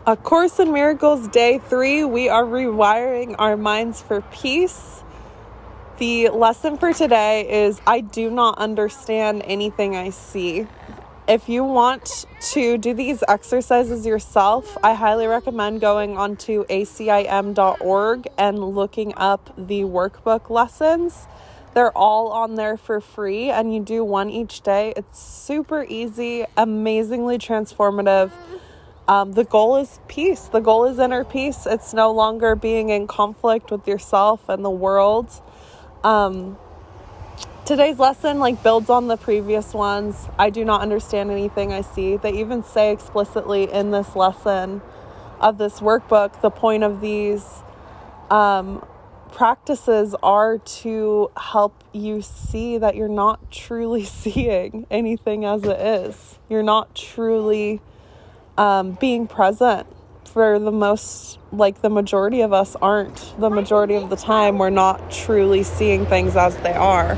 A Course in Miracles, Day 3, we are rewiring our minds for peace. The lesson for today is, I do not understand anything I see. If you want to do these exercises yourself, I highly recommend going onto acim.org and looking up the workbook lessons. They're all on there for free, and you do one each day. It's super easy, amazingly transformative. The goal is peace. The goal is inner peace. It's no longer being in conflict with yourself and the world. Today's lesson builds on the previous ones. I do not understand anything I see. They even say explicitly in this lesson of this workbook, the point of these practices are to help you see that you're not truly seeing anything as it is. You're not truly being present. For the most, the majority of us aren't. The majority of the time, we're not truly seeing things as they are.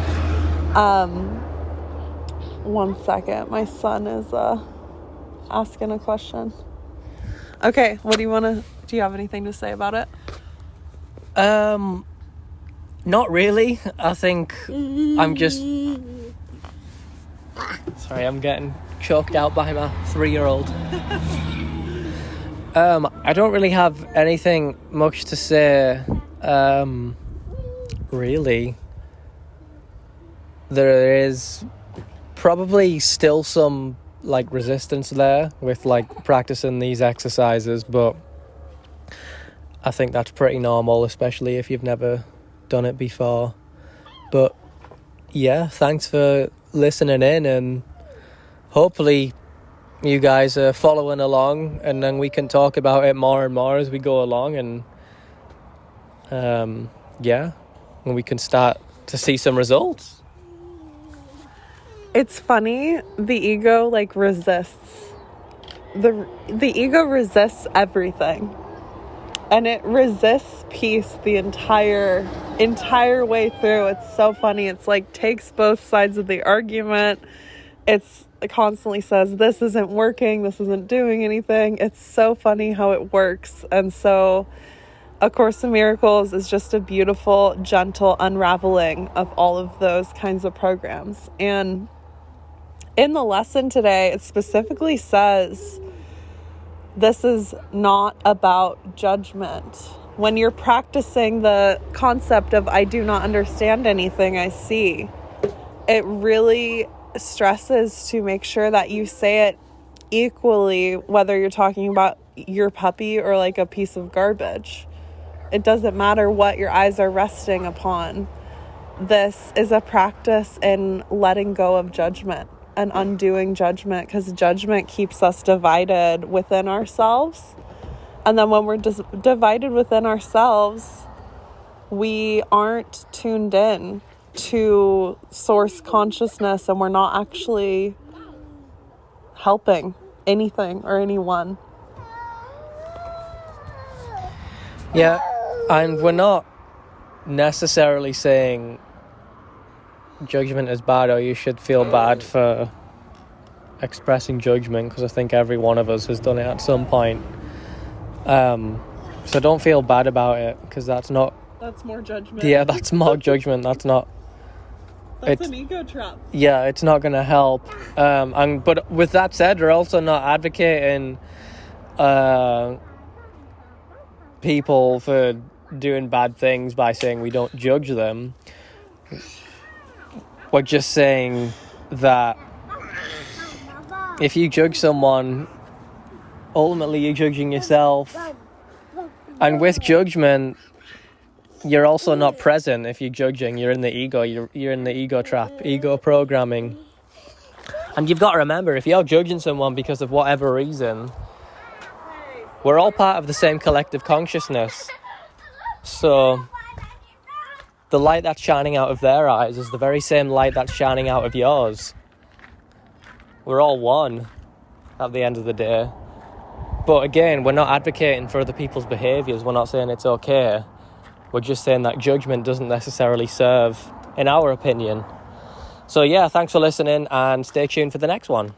One second. My son is asking a question. Okay, do you have anything to say about it? Not really. I think I'm just... Sorry, I'm getting choked out by my 3-year-old. I don't really have anything much to say. Really. There is probably still some resistance there with practicing these exercises, but I think that's pretty normal, especially if you've never done it before. But yeah, thanks for listening in, and hopefully you guys are following along, and then we can talk about it more and more as we go along, and and we can start to see some results. It's funny, the ego resists. The ego resists everything. And it resists peace the entire way through. It's so funny. It's takes both sides of the argument. It constantly says, this isn't working, this isn't doing anything. It's so funny how it works. And so A Course in Miracles is just a beautiful, gentle unraveling of all of those kinds of programs. And in the lesson today, it specifically says, this is not about judgment. When you're practicing the concept of I do not understand anything I see, it really stresses to make sure that you say it equally, whether you're talking about your puppy or a piece of garbage. It doesn't matter what your eyes are resting upon. This is a practice in letting go of judgment and undoing judgment, because judgment keeps us divided within ourselves. And then when we're divided within ourselves, we aren't tuned in to source consciousness, and we're not actually helping anything or anyone. Yeah, and we're not necessarily saying judgment is bad, or you should feel bad for expressing judgment, because I think every one of us has done it at some point. So don't feel bad about it, because that's more judgment. Yeah, that's more judgment. That's an ego trap. Yeah, it's not going to help. But with that said, we're also not advocating people for doing bad things by saying we don't judge them. We're just saying that if you judge someone, ultimately you're judging yourself. And with judgment, you're also not present. If you're judging, you're in the ego. You're in the ego trap, ego programming. And you've got to remember, if you're judging someone because of whatever reason, we're all part of the same collective consciousness. So the light that's shining out of their eyes is the very same light that's shining out of yours. We're all one at the end of the day. But again, we're not advocating for other people's behaviours. We're not saying it's okay. We're just saying that judgment doesn't necessarily serve, in our opinion. So yeah, thanks for listening, and stay tuned for the next one.